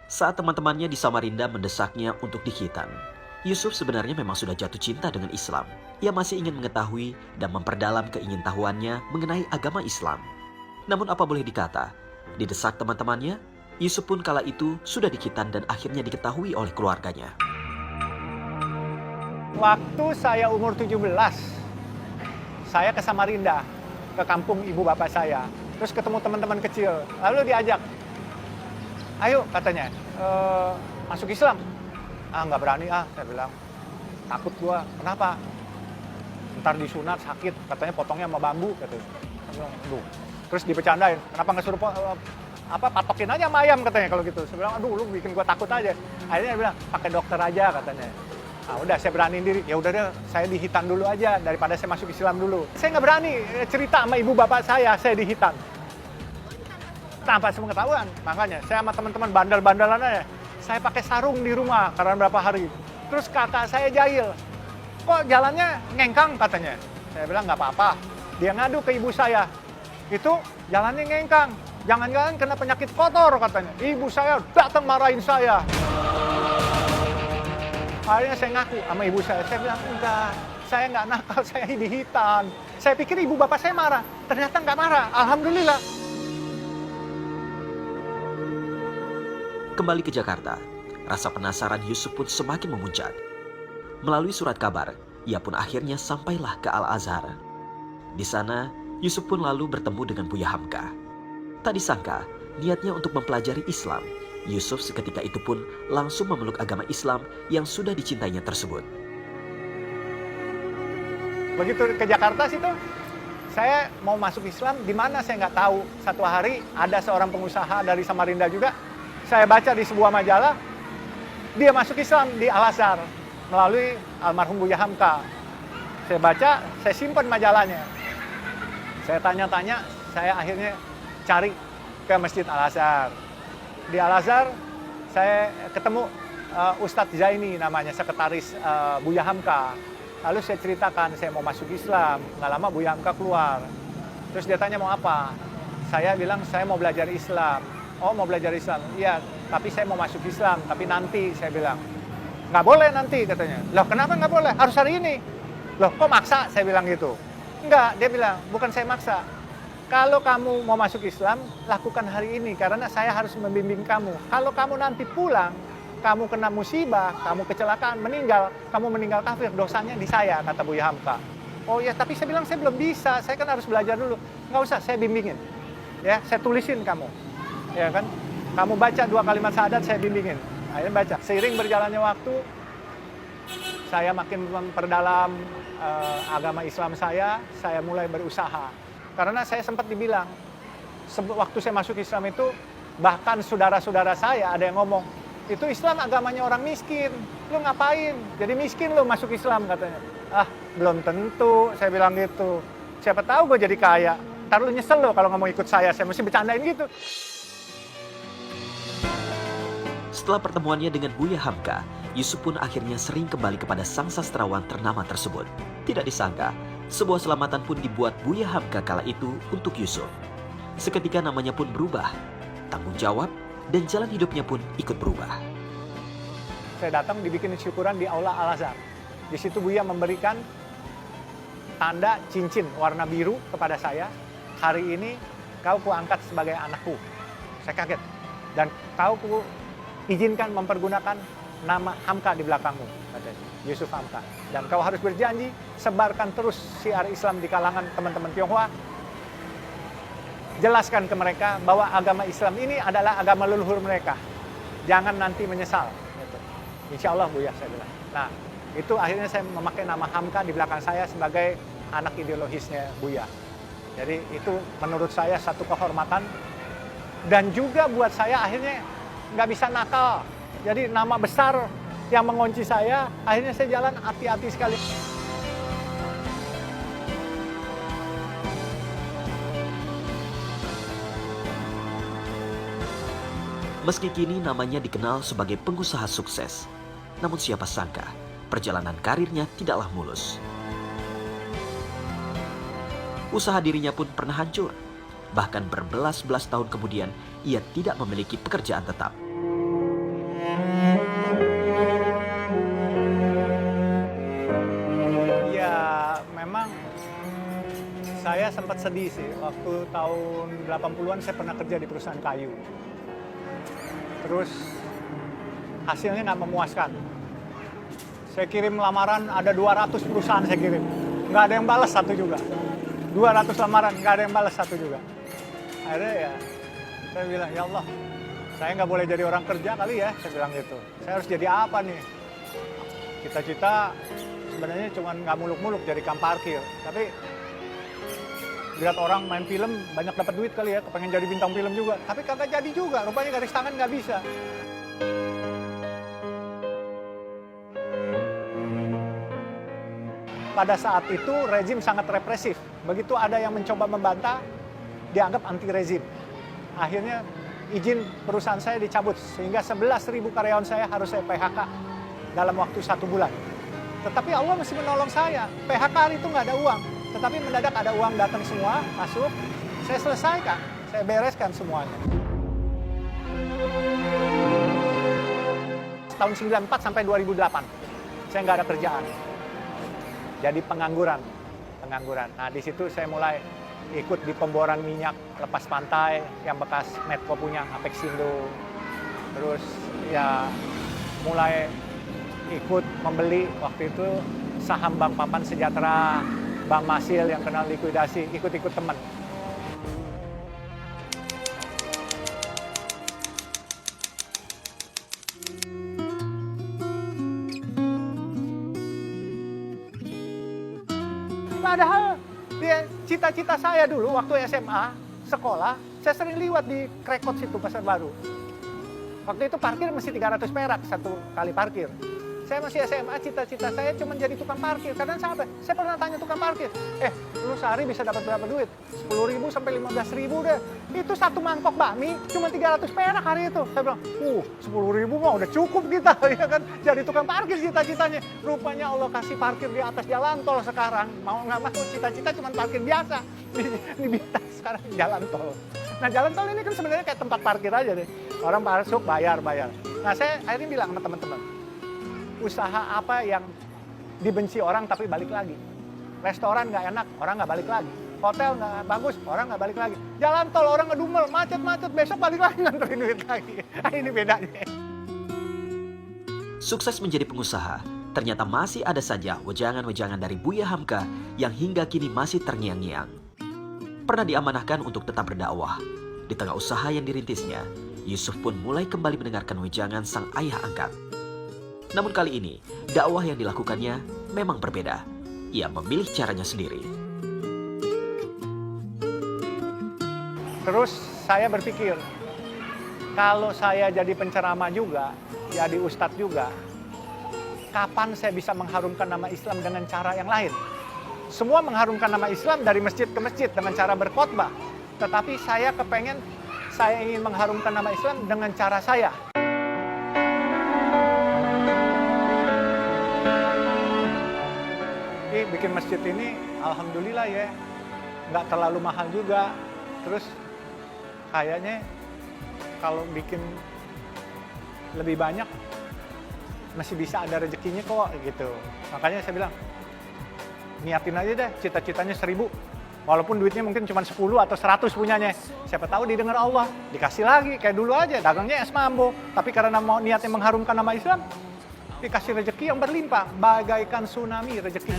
Saat teman-temannya di Samarinda mendesaknya untuk dikhitan, Yusuf sebenarnya memang sudah jatuh cinta dengan Islam. Ia masih ingin mengetahui dan memperdalam keingintahuannya mengenai agama Islam. Namun apa boleh dikata, didesak teman-temannya, Yusuf pun kala itu sudah dikhitan dan akhirnya diketahui oleh keluarganya. Waktu saya umur 17, saya ke Samarinda, ke kampung ibu bapak saya. Terus ketemu teman-teman kecil, lalu diajak, ayo katanya, masuk Islam. Ah nggak berani saya bilang, takut gua, kenapa? Ntar disunat sakit, katanya potongnya sama bambu, katanya. Saya bilang, aduh. Terus dibecandain, kenapa nggak suruh patokin aja sama ayam katanya kalau gitu. Saya bilang, aduh lu bikin gua takut aja. Akhirnya dia bilang, pakai dokter aja katanya. Nah, udah saya beraniin diri, ya udah deh saya dihitan dulu aja daripada saya masuk Islam dulu. Saya nggak berani cerita sama ibu bapak saya dihitan. Tanpa sepengetahuan, makanya saya sama teman-teman bandel-bandelan aja. Saya pakai sarung di rumah karena berapa hari. Terus kakak saya jahil, kok jalannya ngengkang katanya. Saya bilang nggak apa-apa. Dia ngadu ke ibu saya, itu jalannya ngengkang. Jangan-jangan kena penyakit kotor katanya. Ibu saya datang marahin saya. Akhirnya saya ngaku sama ibu saya bilang enggak, saya nggak nakal, saya dihitan. Saya pikir ibu bapak saya marah, ternyata nggak marah, alhamdulillah. Kembali ke Jakarta, rasa penasaran Yusuf pun semakin memuncak. Melalui surat kabar, ia pun akhirnya sampailah ke Al-Azhar. Di sana, Yusuf pun lalu bertemu dengan Buya Hamka. Tak disangka, niatnya untuk mempelajari Islam. Yusuf seketika itu pun langsung memeluk agama Islam yang sudah dicintainya tersebut. Begitu ke Jakarta situ, saya mau masuk Islam, di mana saya nggak tahu. Satu hari ada seorang pengusaha dari Samarinda juga, saya baca di sebuah majalah, dia masuk Islam di Al-Azhar melalui almarhum Buya Hamka. Saya baca, saya simpan majalahnya. Saya tanya-tanya, saya akhirnya cari ke Masjid Al-Azhar. Di Al-Azhar, saya ketemu Ustadz Zaini namanya, sekretaris Buya Hamka. Lalu saya ceritakan, saya mau masuk Islam. Nggak lama Buya Hamka keluar. Terus dia tanya mau apa? Saya bilang, saya mau belajar Islam. Oh, mau belajar Islam? Iya, tapi saya mau masuk Islam. Tapi nanti, saya bilang. Nggak boleh nanti, katanya. Loh, kenapa nggak boleh? Harus hari ini. Loh, kok maksa? Saya bilang gitu. Enggak, dia bilang, bukan saya maksa. Kalau kamu mau masuk Islam, lakukan hari ini, karena saya harus membimbing kamu. Kalau kamu nanti pulang, kamu kena musibah, kamu kecelakaan, kamu meninggal kafir, dosanya di saya, kata Buya Hamka. Oh ya, tapi saya bilang, saya belum bisa, saya kan harus belajar dulu. Nggak usah, saya bimbingin. Ya, saya tulisin kamu. Ya kan, kamu baca 2 kalimat syahadat, saya bimbingin. Akhirnya baca. Seiring berjalannya waktu, saya makin memperdalam agama Islam saya mulai berusaha. Karena saya sempat dibilang, waktu saya masuk Islam itu, bahkan saudara-saudara saya ada yang ngomong, itu Islam agamanya orang miskin, lu ngapain? Jadi miskin lu masuk Islam katanya. Ah, belum tentu, saya bilang gitu. Siapa tahu gue jadi kaya, ntar lu nyesel lo kalau nggak mau ikut saya mesti bercandain gitu. Setelah pertemuannya dengan Buya Hamka, Yusuf pun akhirnya sering kembali kepada sang sastrawan ternama tersebut. Tidak disangka, sebuah selamatan pun dibuat Buya Hamka kala itu untuk Yusuf. Seketika namanya pun berubah, tanggung jawab dan jalan hidupnya pun ikut berubah. Saya datang dibikin syukuran di Aula Al-Azhar. Di situ Buya memberikan tanda cincin warna biru kepada saya. Hari ini kau kuangkat sebagai anakku. Saya kaget. Dan kau izinkan mempergunakan nama Hamka di belakangmu, katanya, Yusuf Hamka. Dan kau harus berjanji, sebarkan terus syiar Islam di kalangan teman-teman Tionghoa. Jelaskan ke mereka bahwa agama Islam ini adalah agama leluhur mereka. Jangan nanti menyesal. Gitu. Insya Allah, Buya, saya bilang. Nah, itu akhirnya saya memakai nama Hamka di belakang saya sebagai anak ideologisnya Buya. Jadi itu menurut saya satu kehormatan. Dan juga buat saya akhirnya nggak bisa nakal. Jadi nama besar yang mengunci saya, akhirnya saya jalan hati-hati sekali. Meski kini namanya dikenal sebagai pengusaha sukses, namun siapa sangka perjalanan karirnya tidaklah mulus. Usaha dirinya pun pernah hancur. Bahkan berbelas-belas tahun kemudian, ia tidak memiliki pekerjaan tetap. Ya, memang saya sempat sedih sih. Waktu tahun 80-an saya pernah kerja di perusahaan kayu. Terus hasilnya nggak memuaskan. Saya kirim lamaran, ada 200 perusahaan saya kirim. Nggak ada yang balas satu juga. 200 lamaran, nggak ada yang balas satu juga. Akhirnya ya, saya bilang, ya Allah, saya nggak boleh jadi orang kerja kali ya, saya bilang gitu. Saya harus jadi apa nih? Cita-cita sebenarnya cuma nggak muluk-muluk jadi tukang parkir. Tapi lihat orang main film, banyak dapat duit kali ya, kepengen jadi bintang film juga. Tapi kagak jadi juga, rupanya garis tangan nggak bisa. Pada saat itu rezim sangat represif. Begitu ada yang mencoba membantah, dianggap anti rezim. Akhirnya izin perusahaan saya dicabut, sehingga 11.000 karyawan saya harus saya PHK dalam waktu 1 bulan. Tetapi Allah masih menolong saya. PHK hari itu nggak ada uang, tetapi mendadak ada uang datang semua, masuk. Saya selesaikan, saya bereskan semuanya. Tahun 94 sampai 2008, saya nggak ada kerjaan. Jadi pengangguran. Nah, di situ saya mulai ikut di pemboran minyak lepas pantai yang bekas Medco punya, Apexindo. Terus ya mulai ikut membeli waktu itu saham Bank Papan Sejahtera, Bank Masil yang kena likuidasi, ikut-ikut teman. Padahal cita-cita saya dulu waktu SMA, sekolah, saya sering liwat di Krekot situ, Pasar Baru. Waktu itu parkir mesti 300 perak satu kali parkir. Saya masih SMA, cita-cita saya cuma jadi tukang parkir. Karena saya pernah tanya tukang parkir, lu sehari bisa dapat berapa duit? 10.000 sampai 15.000 deh. Itu satu mangkok bakmi cuma 300 perak hari itu. Saya bilang, 10.000 mah udah cukup kita, ya kan? Jadi tukang parkir cita-citanya. Rupanya Allah kasih parkir di atas jalan tol sekarang. Mau nggak mau cita-cita cuma parkir biasa. Di Bintas sekarang jalan tol. Nah, jalan tol ini kan sebenarnya kayak tempat parkir aja deh. Orang masuk bayar. Nah, saya akhirnya bilang sama teman-teman, usaha apa yang dibenci orang tapi balik lagi? Restoran nggak enak, orang nggak balik lagi. Hotel nggak bagus, orang nggak balik lagi. Jalan tol orang ngedumel, macet, besok balik lagi nganterin duit lagi. Ini bedanya. Sukses menjadi pengusaha, ternyata masih ada saja wejangan-wejangan dari Buya Hamka yang hingga kini masih terngiang-ngiang. Pernah diamanahkan untuk tetap berdakwah. Di tengah usaha yang dirintisnya, Yusuf pun mulai kembali mendengarkan wejangan sang ayah angkat. Namun kali ini, dakwah yang dilakukannya memang berbeda. Ia memilih caranya sendiri. Terus saya berpikir, kalau saya jadi penceramah juga, jadi ustadz juga, kapan saya bisa mengharumkan nama Islam dengan cara yang lain? Semua mengharumkan nama Islam dari masjid ke masjid dengan cara berkhotbah. Tetapi saya ingin mengharumkan nama Islam dengan cara saya. Bikin masjid ini, alhamdulillah ya, nggak terlalu mahal juga. Terus kayaknya kalau bikin lebih banyak, masih bisa ada rezekinya kok gitu. Makanya saya bilang, niatin aja deh, cita-citanya 1.000. Walaupun duitnya mungkin cuma 10 atau 100 punyanya. Siapa tahu didengar Allah, dikasih lagi. Kayak dulu aja, dagangnya es mambo. Tapi karena mau niatnya mengharumkan nama Islam, dikasih rezeki yang berlimpah, bagaikan tsunami rezeki.